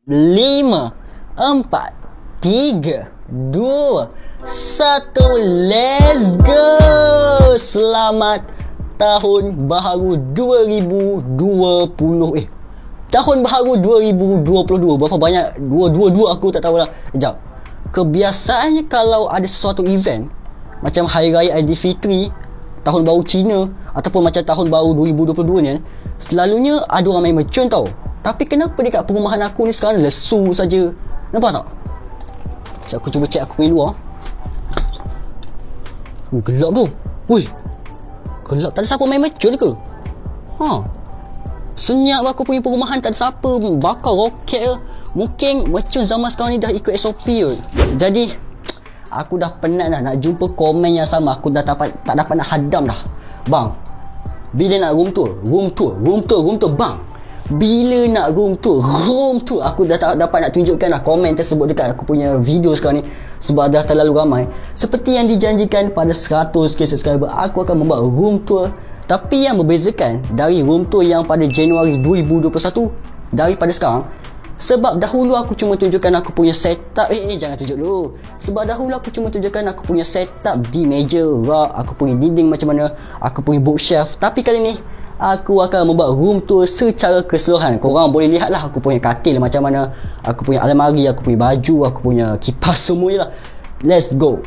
5, 4, 3, 2, 1. Let's go. Selamat tahun baharu 2020. Tahun baharu 2022. Berapa banyak 222 aku tak tahulah. Sekejap. Kebiasaannya kalau ada sesuatu event macam Hari Raya Aidilfitri, Tahun Baru Cina ataupun macam Tahun Baru 2022 ni, selalunya ada orang main mercun tau. Tapi kenapa dekat perumahan aku ni sekarang lesu saja? Nampak tak? Sekejap aku cuba check aku pergi luar. Gelap tu. Weh, gelap, tak ada siapa main mercun ke? Senyap aku punya perumahan, tak ada siapa bakar roket ke. Mungkin mercun zaman sekarang ni dah ikut SOP ke. Jadi aku dah penat dah nak jumpa komen yang sama. Aku dah tak dapat nak hadam dah. Bang, bila nak room tour? Room tour bang. Bila nak room tour? Aku dah tak dapat nak tunjukkan lah komen tersebut dekat aku punya video sekarang ni, sebab dah terlalu ramai. Seperti yang dijanjikan pada 100k subscriber, aku akan membuat room tour. Tapi yang membezakan dari room tour yang pada Januari 2021 daripada sekarang, sebab dahulu aku cuma tunjukkan aku punya setup. Jangan tunjuk dulu. Sebab dahulu aku cuma tunjukkan aku punya setup di meja rak, aku punya dinding macam mana, aku punya bookshelf. Tapi kali ni aku akan membuat room tour secara keseluruhan. Korang boleh lihat lah aku punya katil macam mana, aku punya almari, aku punya baju, aku punya kipas, semuanya lah. Let's go.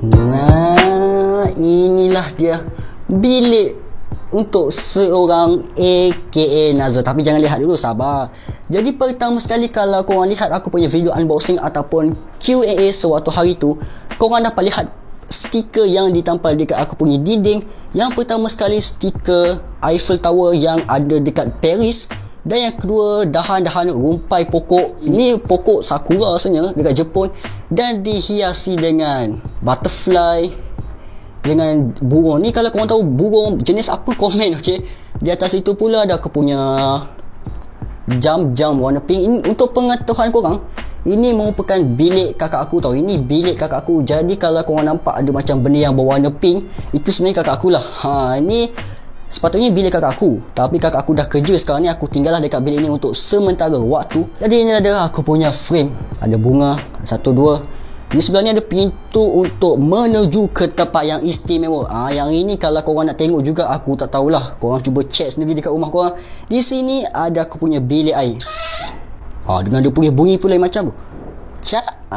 Nah, inilah dia bilik untuk seorang aka Nazar. Tapi jangan lihat dulu, sabar. Jadi pertama sekali, kalau korang lihat aku punya video unboxing ataupun Q&A sewaktu hari tu, korang dapat lihat stiker yang ditampal dekat aku punya dinding. Yang pertama sekali stiker Eiffel Tower yang ada dekat Paris. Dan yang kedua, dahan-dahan rumpai pokok. Ini pokok sakura rasanya dekat Jepun. Dan dihiasi dengan butterfly, dengan burung. Ni kalau korang tahu burung jenis apa, komen, okey. Di atas itu pula ada aku punya jam warna pink. Ini untuk pengetahuan korang, ini merupakan bilik kakak aku tau. Ini bilik kakak aku. Jadi kalau korang nampak ada macam benda yang berwarna pink, itu sebenarnya kakak aku lah. Ini sepatutnya bilik kakak aku, tapi kakak aku dah kerja sekarang ni. Aku tinggal lah dekat bilik ni untuk sementara waktu. Jadi ini ada aku punya frame. Ada bunga, 1, 2. Di sebelah ni ada pintu untuk menuju ke tempat yang istimewa. Yang ini kalau korang nak tengok juga, aku tak tahulah. Korang cuba check sendiri dekat rumah korang. Di sini ada aku punya bilik air. Dengan dia punya bunyi pula macam tu. Cak.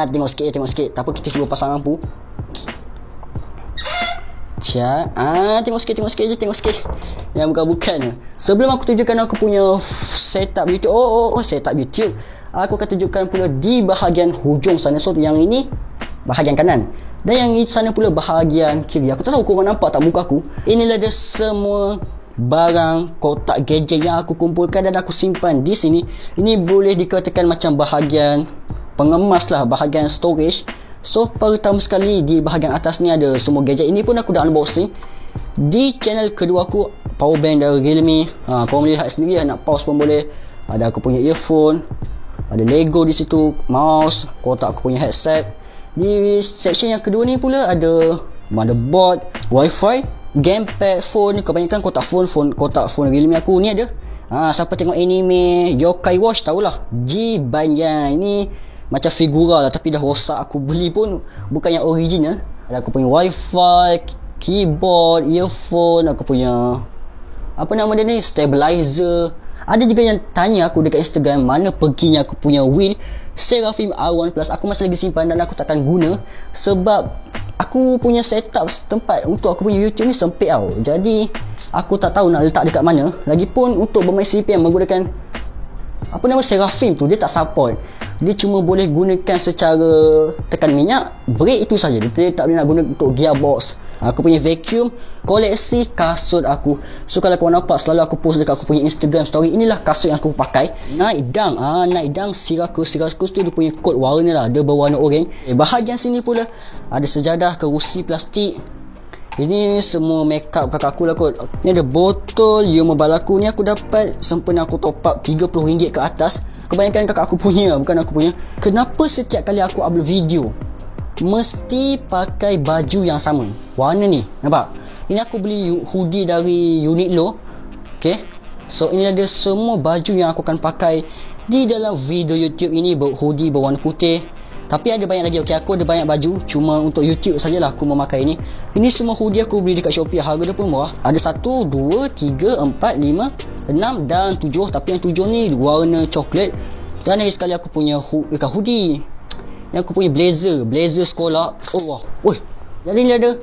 Tengok sikit. Tak apa, kita cuba pasang lampu. Cak. Tengok sikit. Yang bukan. Sebelum aku tunjukkan aku punya setup YouTube. Setup YouTube, aku akan tunjukkan pula di bahagian hujung sana. So yang ini bahagian kanan, dan yang ini sana pula bahagian kiri. Aku tak tahu korang nampak tak muka aku. Inilah dia semua barang kotak gadget yang aku kumpulkan dan aku simpan di sini. Ini boleh dikatakan macam bahagian pengemas lah, bahagian storage. So pertama sekali di bahagian atas ni ada semua gadget. Ini pun aku dah unboxing di channel kedua aku, power bank dari Realme. Korang boleh lihat sendiri, nak pause pun boleh. Ada aku punya earphone, ada Lego di situ, mouse, kotak aku punya headset. Di section yang kedua ni pula ada motherboard, wifi, gamepad, phone. Kebanyakan kotak phone Realme aku ni ada. Siapa tengok anime Yokai Watch tahulah, Jibanyan. Ini macam figura lah, tapi dah rosak. Aku beli pun bukan yang original. Ada aku punya wifi, keyboard, earphone, aku punya apa nama dia ni, stabilizer. Ada juga yang tanya aku dekat Instagram mana perginya aku punya wheel Seraphim R1 Plus. Aku masih lagi simpan dan aku takkan guna, sebab aku punya setup tempat untuk aku punya YouTube ni sempit tau. Jadi aku tak tahu nak letak dekat mana. Lagipun untuk bermain CPM menggunakan apa nama Seraphim tu, dia tak support. Dia cuma boleh gunakan secara tekan minyak, brake, itu saja. Dia tak boleh nak guna untuk gearbox. Aku punya vacuum, koleksi kasut aku. So kalau korang nampak, selalu aku post dekat aku punya Instagram story, inilah kasut yang aku pakai. Night Dunk Syracuse tu dia punya kod warna lah, dia berwarna oranye. Bahagian sini pula ada sejadah, kerusi plastik. Ini semua makeup kakak aku lah kot. Ni ada botol Yumobal aku. Ni aku dapat sempena aku top up RM30 ke atas. Kebanyakan kakak aku punya, bukan aku punya. Kenapa setiap kali aku upload video mesti pakai baju yang sama? Warna ni, nampak? Ini aku beli hoodie dari Uniqlo. Okay, So ini ada semua baju yang aku akan pakai di dalam video YouTube ini. Hoodie berwarna putih. Tapi ada banyak lagi. Aku ada banyak baju, cuma untuk YouTube sajalah aku memakai ini. Ini semua hoodie aku beli dekat Shopee. Harga dia pun murah. Ada 1, 2, 3, 4, 5, 6 dan 7. Tapi yang 7 ni warna coklat. Dan lagi sekali aku punya hoodie. Yang aku punya blazer sekolah. Oh wah. Jadi ni ada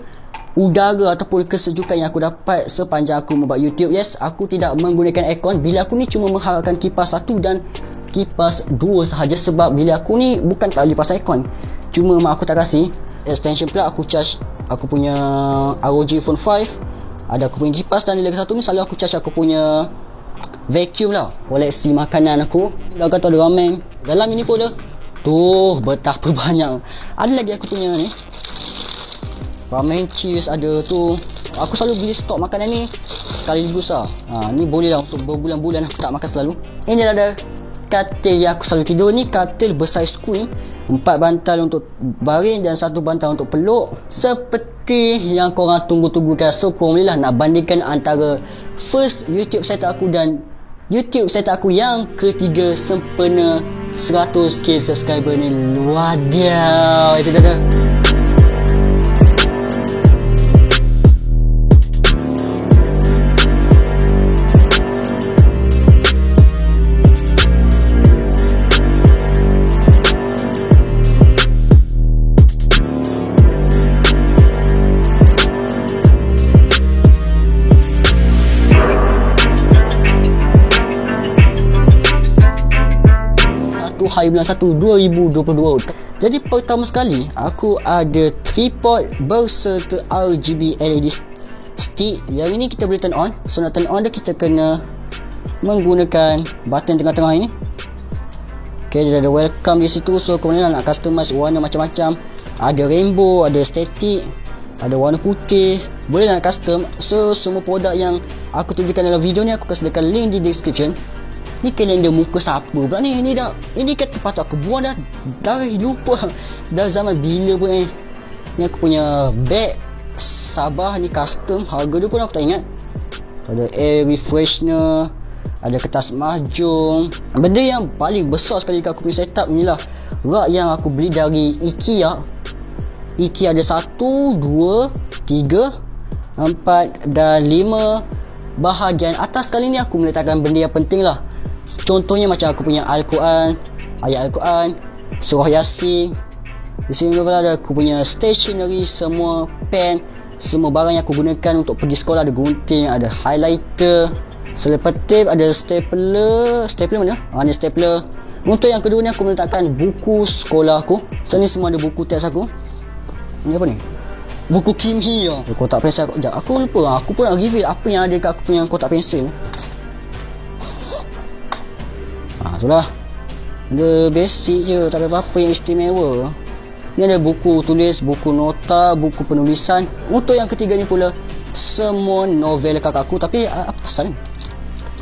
udara ataupun kesejukan yang aku dapat sepanjang aku membuat YouTube. Yes, aku tidak menggunakan aircon. Bila aku ni cuma mengharapkan kipas 1 dan kipas 2 sahaja. Sebab bila aku ni bukan tak boleh pasang aircon, cuma mak aku tak kasi. Extension pula aku charge aku punya ROG Phone 5. Ada aku punya kipas. Dan lagi satu ni selalu aku charge aku punya vacuum lah. Koleksi makanan aku. Dah kata ada ramen. Dalam ini pun ada. Tuh, betapa banyak. Ada lagi aku punya ni ramen cheese ada tu. Aku selalu beli stok makanan ni sekaligus lah. Ni boleh lah untuk berbulan-bulan aku tak makan selalu. Ini ada katil yang aku selalu tidur. Ni katil bersaiz queen. 4 bantal untuk baring dan 1 bantal untuk peluk. Seperti yang korang tunggu-tunggukan. So korang boleh lah nak bandingkan antara first YouTube setup aku dan YouTube setup aku yang ketiga sempena 100k subscriber ni. Wadiau, itu dah. Hari bulan 1 2022. Jadi pertama sekali aku ada tripod berserta RGB LED stick. Yang ini kita boleh turn on. So nak turn on dia kita kena menggunakan button tengah-tengah ini. Okay, dia ada welcome di situ. So kemudian nak customize warna macam-macam. Ada rainbow, ada static, ada warna putih. Boleh nak custom. So semua produk yang aku tunjukkan dalam video ni aku akan sediakan link di description. Ni kalender muka siapa pula ni? Ini kata patut aku buang dah. Dah lupa. Dah zaman bila pun ni. Ni aku punya bag Sabah ni custom. Harga dia pun aku tak ingat. Ada air refreshener. Ada kertas mahjong. Benda yang paling besar sekali kat aku punya setup ni lah rak yang aku beli dari IKEA. IKEA ada 1, 2, 3, 4 dan 5 bahagian atas. Kali ni aku meletakkan benda yang penting lah. Contohnya macam aku punya Al-Quran, ayat Al-Quran, surah Yasin. Di sini pula ada aku punya stationery, semua pen, semua barang yang aku gunakan untuk pergi sekolah. Ada gunting, ada highlighter, selepas tape, ada stapler. Stapler mana? Ni stapler. Untuk yang kedua ni aku meletakkan buku sekolah aku. So ni semua ada buku teks aku. Ni apa ni? Buku kimia. Kotak pensel aku. Sekejap, aku lupa. Aku pun nak reveal apa yang ada kat aku punya kotak pensel. Itulah. Dia basic je, tak ada apa-apa yang istimewa. Ni ada buku tulis, buku nota, buku penulisan. Untuk yang ketiga ni pula semua novel kakakku. Tapi apa pasal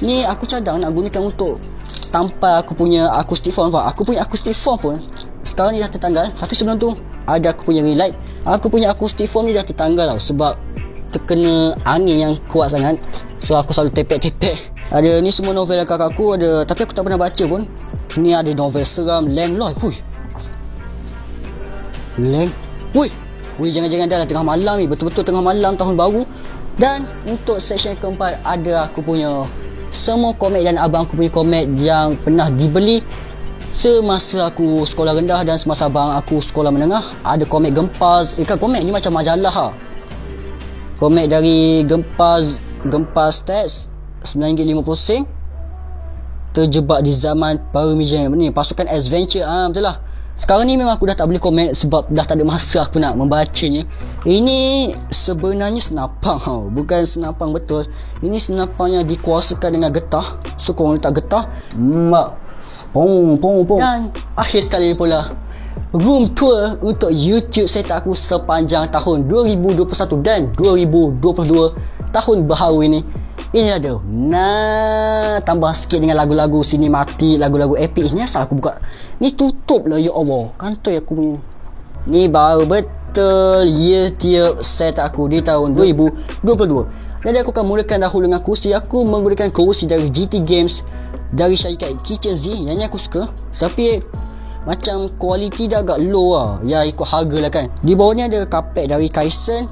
ni aku cadang nak gunakan untuk tampal aku punya acoustic phone. Aku punya acoustic phone pun sekarang ni dah tertanggal. Tapi sebelum tu ada aku punya ring light. Aku punya acoustic phone ni dah tertanggal tau, sebab terkena angin yang kuat sangat. So aku selalu tepek-tepek. Ada ni semua novel kakakku ada, tapi aku tak pernah baca pun. Ni ada novel seram, Landlord. Jangan-jangan dah lah tengah malam ni. Betul-betul tengah malam tahun baru. Dan untuk section keempat ada aku punya semua komik dan abang aku punya komik yang pernah dibeli semasa aku sekolah rendah dan semasa abang aku sekolah menengah. Ada komik Gempaz. Komik ni macam majalah ha. Komik dari Gempaz Stats RM9.50. Terjebak di zaman Parmesan ni, pasukan adventure. Betul lah. Sekarang ni memang aku dah tak beli komik sebab dah tak ada masa aku nak membacanya. Ini sebenarnya senapang bukan senapang betul. Ini senapang yang dikuasakan dengan getah. So korang letak getah, pong. Dan akhir sekali pula room tour untuk YouTube setup aku sepanjang tahun 2021 dan 2022, tahun baharu ini. Ini ada tambah sikit dengan lagu-lagu sinematik, lagu-lagu epic. Ini asal aku buka ni tutup lah, ya Allah. Kantoi aku punya. Ni baru betul year tiap set aku di tahun 2022. Jadi aku akan mulakan dahulu dengan kerusi. Aku menggunakan kerusi dari GT Games, dari syarikat Kitchen Z. Yang ni aku suka, tapi macam kualiti dia agak low lah. Ya ikut harga lah kan. Di bawah ni ada kapet dari Kaisen.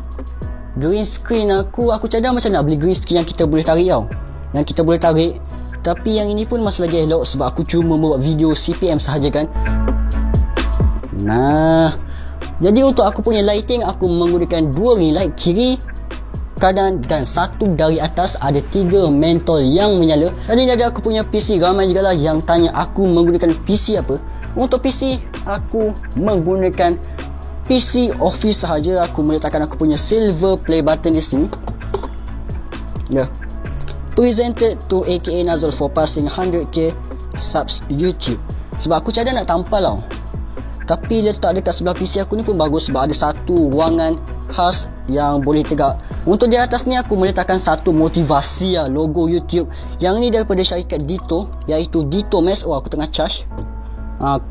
Green screen aku cadang macam nak beli green screen yang kita boleh tarik tau. Yang kita boleh tarik. Tapi yang ini pun masih lagi elok sebab aku cuma buat video CPM sahaja kan. Nah, jadi untuk aku punya lighting, aku menggunakan 2 ring light kiri, kanan dan satu dari atas. Ada 3 mentol yang menyala. Jadi ada aku punya PC. Ramai juga lah yang tanya aku menggunakan PC apa. Untuk PC, aku menggunakan PC Office sahaja. Aku meletakkan aku punya silver play button di sini. Ya. Presented to AKA Nazul for passing 100k subs YouTube. Sebab aku cadang nak tampal tau. Tapi letak dekat sebelah PC aku ni pun bagus sebab ada satu ruangan khas yang boleh tegak. Untuk di atas ni aku meletakkan satu motivasi lah, logo YouTube. Yang ni daripada syarikat Ditto, iaitu Ditto Mesh. Oh, aku tengah charge.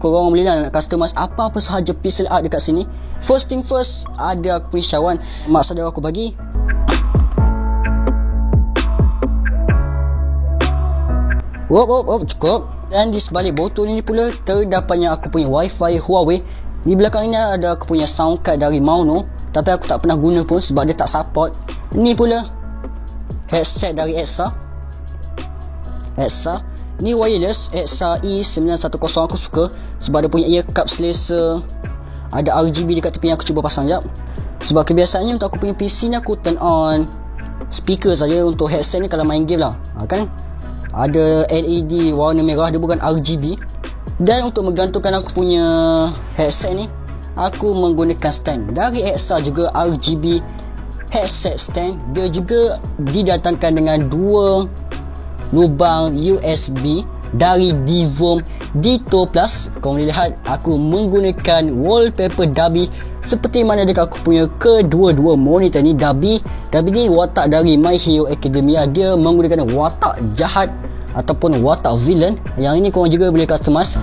Korang boleh lah nak customize apa-apa sahaja pixel art dekat sini. First thing first, ada aku punya syawon mak saudara aku bagi. Cukup. Dan di sebalik botol ni pula terdapatnya aku punya wifi Huawei. Di belakang ni ada aku punya sound card dari Mauno, tapi aku tak pernah guna pun sebab dia tak support. Ni pula headset dari Exa. Ni wireless Exa E910. Aku suka sebab dia punya ear cup selesa. Ada RGB dekat tepi yang aku cuba pasang jap. Sebab kebiasaannya untuk aku punya PC ni aku turn on speaker saja untuk headset ni kalau main game lah. Kan ada LED warna merah, dia bukan RGB. Dan untuk menggantungkan aku punya headset ni, aku menggunakan stand dari Exa juga, RGB headset stand. Dia juga didatangkan dengan 2 lubang USB dari Divom Ditto Plus. Kau boleh lihat aku menggunakan wallpaper Dabi seperti mana dekat aku punya kedua-dua monitor ni. Dabi ni watak dari My Hero Academia. Dia menggunakan watak jahat ataupun watak villain. Yang ini korang juga boleh customize.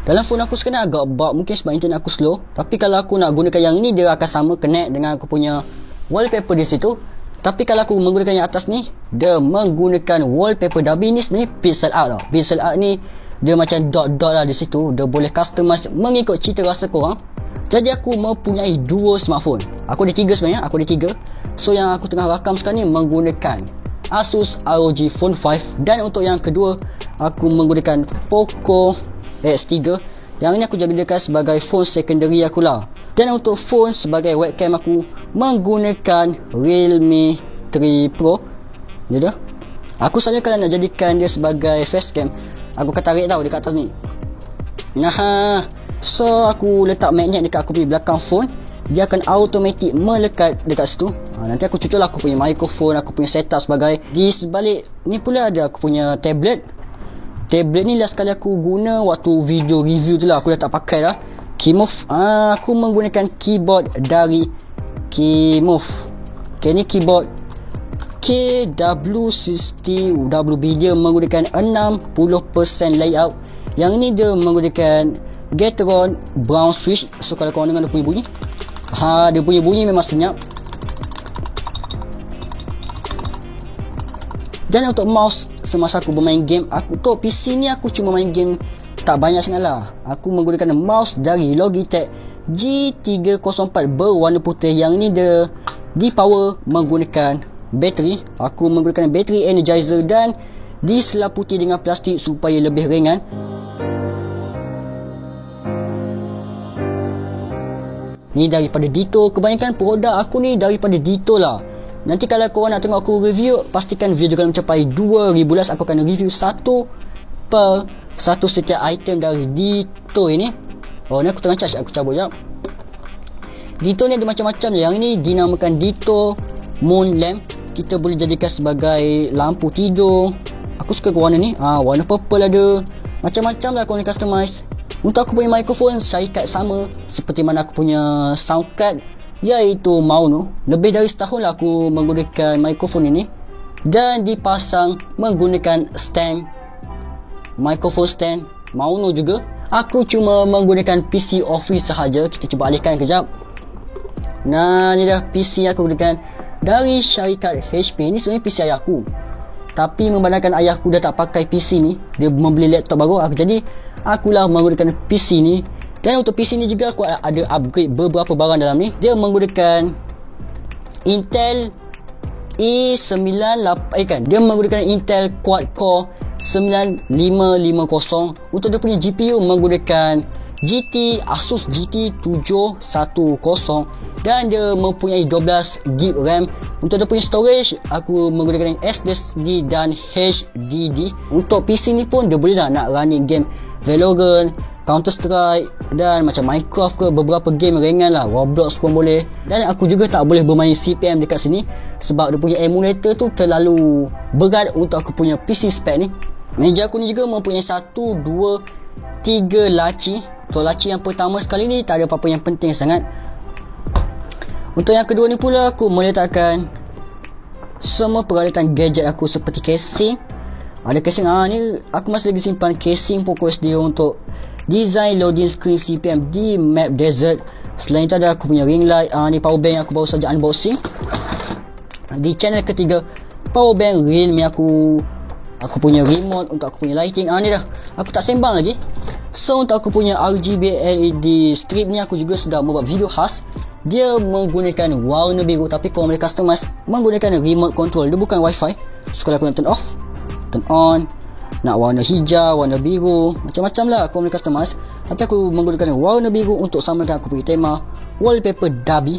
Dalam phone aku sekarang agak bug, mungkin sebab internet aku slow. Tapi kalau aku nak gunakan yang ini, dia akan sama connect dengan aku punya wallpaper di situ. Tapi kalau aku menggunakan yang atas ni, dia menggunakan wallpaper Dabi. Ni sebenarnya pixel art tau. Pixel art ni dia macam dot-dot lah di situ. Dia boleh customize mengikut cita rasa korang. Jadi aku mempunyai 2 smartphone. Aku ada 3 sebenarnya. So yang aku tengah rakam sekarang ni menggunakan Asus ROG Phone 5. Dan untuk yang kedua, aku menggunakan Poco X3. Yang ni aku jadikan sebagai phone secondary aku lah. Dan untuk phone sebagai webcam, aku menggunakan Realme 3 Pro. Dia dah. Aku selalu kalau nak jadikan dia sebagai facecam, aku akan tarik tau dekat atas ni. Nah, so aku letak magnet dekat aku punya belakang phone. Dia akan automatic melekat dekat situ. Nanti aku cucul aku punya microphone, aku punya setup sebagai. Di sebalik ni pula ada aku punya tablet. Tablet ni last kali aku guna waktu video review tu lah. Aku dah tak pakai dah. Keymove. Aku menggunakan keyboard dari Keymove. Okay, ni keyboard KW60WB. Dia menggunakan 60% layout. Yang ni dia menggunakan Gateron brown switch. So kalau korang dengar dia punya bunyi, dia punya bunyi memang senyap. Dan untuk mouse, semasa aku bermain game, untuk PC ni aku cuma main game tak banyak sangat lah. Aku menggunakan mouse dari Logitech G304 berwarna putih. Yang ni dia dipower menggunakan bateri. Aku menggunakan bateri energizer dan diselaputi dengan plastik supaya lebih ringan. Ni daripada Ditto. Kebanyakan produk aku ni daripada Ditto lah. Nanti kalau korang nak tengok aku review, pastikan video kalau mencapai 2000 likes, aku akan review satu setiap item dari Ditto ini. Oh, ni aku tengah charge, aku cabut jap. Ditto ni ada macam-macam. Yang ni dinamakan Ditto Moon Lamp. Kita boleh jadikan sebagai lampu tidur. Aku suka warna ni. Warna purple ada. Macam-macam lah korang customize. Untuk aku punya mikrofon, syarikat sama seperti mana aku punya sound card, iaitu Mauno. Lebih dari setahun lah aku menggunakan mikrofon ini. Dan dipasang menggunakan stand, mikrofon stand Mauno juga. Aku cuma menggunakan PC Office sahaja. Kita cuba alihkan kejap. Nah, ni dah PC aku gunakan. dari syarikat HP. Ni sebenarnya PC ayahku, tapi memandangkan ayahku dah tak pakai PC ni, dia membeli laptop baru, jadi akulah menggunakan PC ni. Dan untuk PC ni juga aku ada upgrade beberapa barang dalam ni. Dia menggunakan Intel i9 kan, dia menggunakan Intel Quad Core 9550. Untuk dia punya GPU menggunakan Asus GT 710, dan dia mempunyai 12GB RAM. Untuk dia punya storage aku menggunakan SSD dan HDD. Untuk PC ni pun dia boleh nak running game Valorant, Counter Strike dan macam Minecraft ke, beberapa game ringan lah, Roblox pun boleh. Dan aku juga tak boleh bermain CPM dekat sini sebab dia punya emulator tu terlalu berat untuk aku punya PC spec ni. Meja aku ni juga mempunyai 1, 2, 3 laci. Untuk laci yang pertama sekali ni tak ada apa-apa yang penting sangat. Untuk yang kedua ni pula aku meletakkan semua peralatan gadget aku seperti casing. Ada casing, ni aku masih lagi simpan casing Poco SD untuk design loading screen CPM di map desert. Selain itu ada aku punya ring light, ni power bank aku baru saja unboxing. Di channel ketiga, power bank real ni aku punya remote untuk aku punya lighting. Ni dah aku tak sembang lagi. So untuk aku punya RGB LED strip ni aku juga sudah membuat video khas. Dia menggunakan warna biru, tapi kalau boleh customize menggunakan remote control, dia bukan wifi. So kalau aku nak turn off, turn on, nak warna hijau, warna biru, macam-macam lah aku boleh customize. Tapi aku menggunakan warna biru untuk samakan aku punya tema wallpaper Dabi.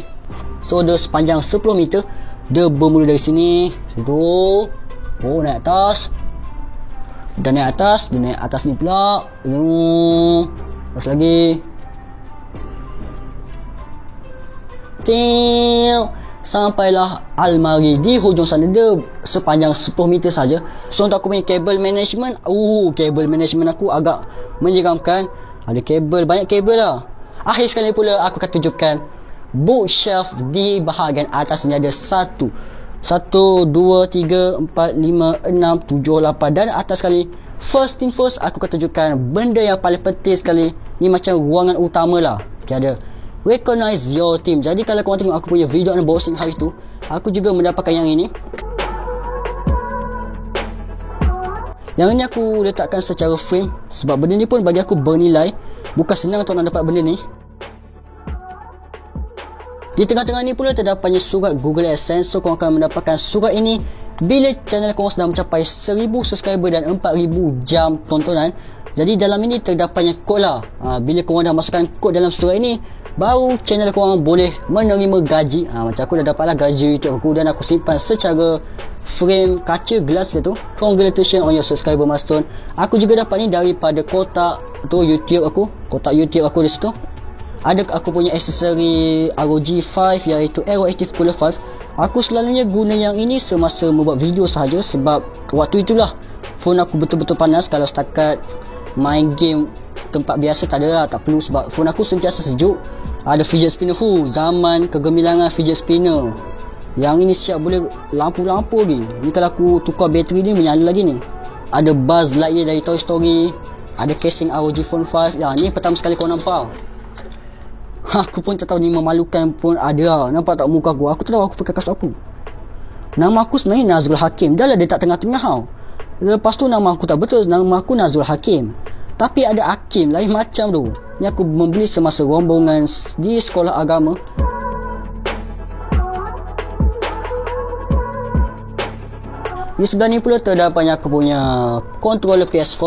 So dia sepanjang 10 meter. Dia bermula dari sini, situ, naik atas, dan naik atas, dia naik atas ni pula, terus lagi, sampailah almari di hujung sana. Dia sepanjang 10 meter saja. So untuk aku punya kabel management, kabel management aku agak menyeramkan. Ada kabel, banyak kabel lah. Akhir sekali pula aku akan tunjukkan bookshelf di bahagian atas ni. Ada 1, 2, 3, 4, 5, 6, 7, 8, dan atas sekali. First thing first, aku akan tunjukkan benda yang paling penting sekali. Ni macam ruangan utama lah. Ada recognize your team. Jadi kalau korang tengok aku punya video unboxing hari tu, aku juga mendapatkan yang ini. Yang ini aku letakkan secara frame sebab benda ni pun bagi aku bernilai. Bukan senang untuk nak dapat benda ni. Di tengah-tengah ni pula terdapatnya surat Google AdSense. So korang akan mendapatkan surat ini bila channel korang sudah mencapai 1000 subscriber dan 4000 jam tontonan. Jadi dalam ini terdapatnya kod lah. Bila korang dah masukkan kod dalam surat ini, baru channel korang boleh menerima gaji. Macam aku dah dapatlah gaji YouTube aku, dan aku simpan secara frame kaca gelas tu. Congratulations on your subscriber milestone. Aku juga dapat ni daripada kotak tu YouTube aku. Kotak YouTube aku di situ ada aku punya aksesori ROG 5 iaitu Aeroactive Cooler 5. Aku selalunya guna yang ini semasa membuat video sahaja sebab waktu itulah phone aku betul-betul panas. Kalau setakat main game tempat biasa tak ada lah, tak perlu sebab phone aku sentiasa sejuk. Ada fidget spinner, zaman kegemilangan fidget spinner. Yang ini siap boleh lampu-lampu lagi. Ni kalau aku tukar bateri ni menyala lagi ni. Ada Buzz Lightyear dari Toy Story. Ada casing ROG Phone 5. Ni pertama sekali kau nampak. Aku pun tak tahu, ni memalukan pun ada. Nampak tak muka aku? Aku tak tahu aku pakai kasut apa. Nama aku sebenarnya Nazrul Hakim. Dah lah dia tak tengah-tengah tau. Lepas tu nama aku tak betul. Nama aku Nazrul Hakim, tapi ada Hakim lain macam tu. Ni aku membeli semasa rombongan di sekolah agama. Di sebelah ni pula terdapatnya aku punya controller PS4.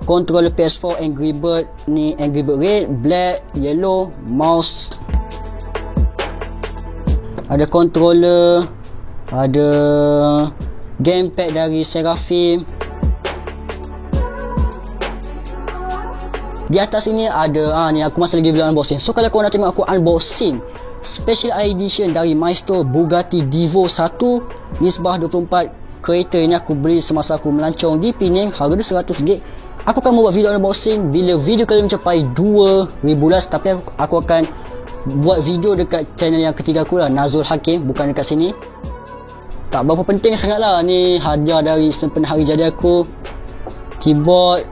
Controller PS4 Angry Bird. Ni Angry Bird red, black, yellow, mouse. Ada controller, ada gamepad dari Seraphim. Di atas ini ada ni aku masih lagi video unboxing. So kalau korang nak tengok aku unboxing special edition dari My Store Bugatti Divo 1 Nisbah 24. Kereta ini aku beli semasa aku melancong di Penang, harga dia RM100. Aku akan membuat video unboxing bila video kali mencapai 2000 likes. Tapi aku akan buat video dekat channel yang ketiga aku lah, Nazrul Hakim, bukan dekat sini. Tak berapa penting sangat lah. Ni hadiah dari sempena hari jadi aku. Keyboard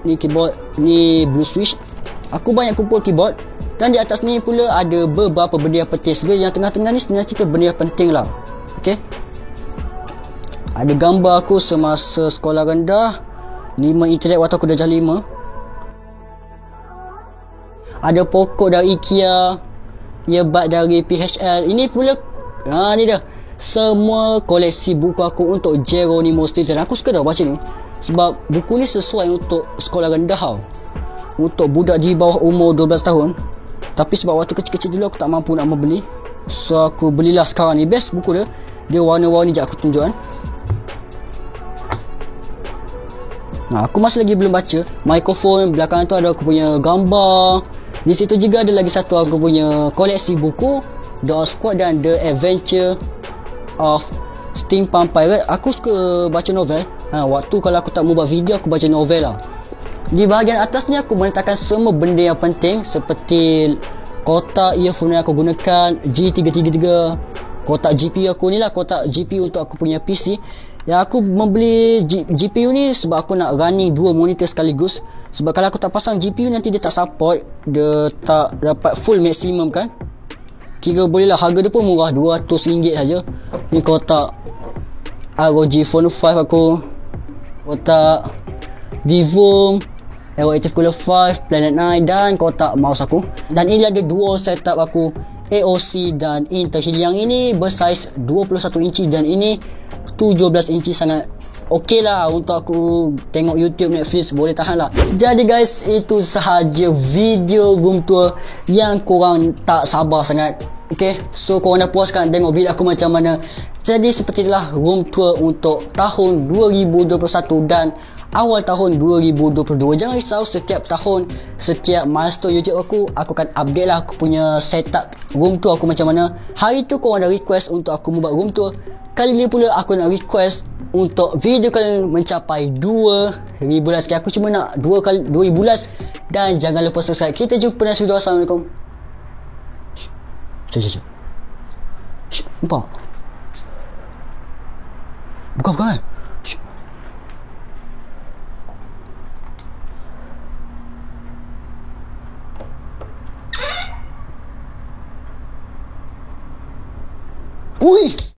ni Blue Switch. Aku banyak kumpul keyboard. Dan di atas ni pula ada beberapa benda yang penting. Sebenarnya yang tengah-tengah ni sebenarnya cerita benda yang penting lah. Okay, ada gambar aku semasa sekolah rendah, 5 internet waktu aku darjah 5. Ada pokok dari IKEA, earbud dari PHL. Ini pula ni dah semua koleksi buku aku untuk Geronimo Stilton. Aku suka tau baca ni, sebab buku ni sesuai untuk sekolah rendah tau, untuk budak di bawah umur 12 tahun. Tapi sebab waktu kecil-kecil dulu aku tak mampu nak membeli, so aku belilah sekarang ni. Best buku dia. Dia warna-warni, sekejap aku tunjuk kan. Aku masih lagi belum baca. Mikrofon belakang tu ada aku punya gambar. Di situ juga ada lagi satu aku punya koleksi buku, The Squad dan The Adventure of Steampunk Pirate. Aku suka baca novel. Waktu kalau aku tak mau buat video, aku baca novel lah. Di bahagian atas ni aku meletakkan semua benda yang penting, seperti kotak earphone yang aku gunakan, G333, kotak GPU aku ni lah, kotak GPU untuk aku punya PC. Yang aku membeli GPU ni sebab aku nak running 2 monitor sekaligus. Sebab kalau aku tak pasang GPU nanti dia tak support, dia tak dapat full maksimum kan. Kira boleh lah, harga dia pun murah, RM200 saja. Ni kotak ROG Phone 5 aku, kotak Divom Aeroactive Cooler 5, Planet 9 dan kotak mouse aku. Dan ini ada dual setup aku, AOC dan Intel. Yang ini bersaiz 21 inci dan ini 17 inci. Sangat okey lah untuk aku tengok YouTube, Netflix, boleh tahan lah. Jadi guys, itu sahaja video room tour yang korang tak sabar sangat. Okay, so korang dah puas kan tengok video aku macam mana. Jadi seperti itulah room tour untuk tahun 2021 dan awal tahun 2022. Jangan risau, setiap tahun, setiap milestone YouTube aku akan update lah aku punya setup room tour aku macam mana. Hari tu korang ada request untuk aku membuat room tour. Kali ni pula aku nak request untuk video kalian mencapai 2,000 likes. Aku cuma nak 2,000 likes. Dan jangan lupa subscribe. Kita jumpa next video. Assalamualaikum. Cuk. Nampak? Bukan. Ui!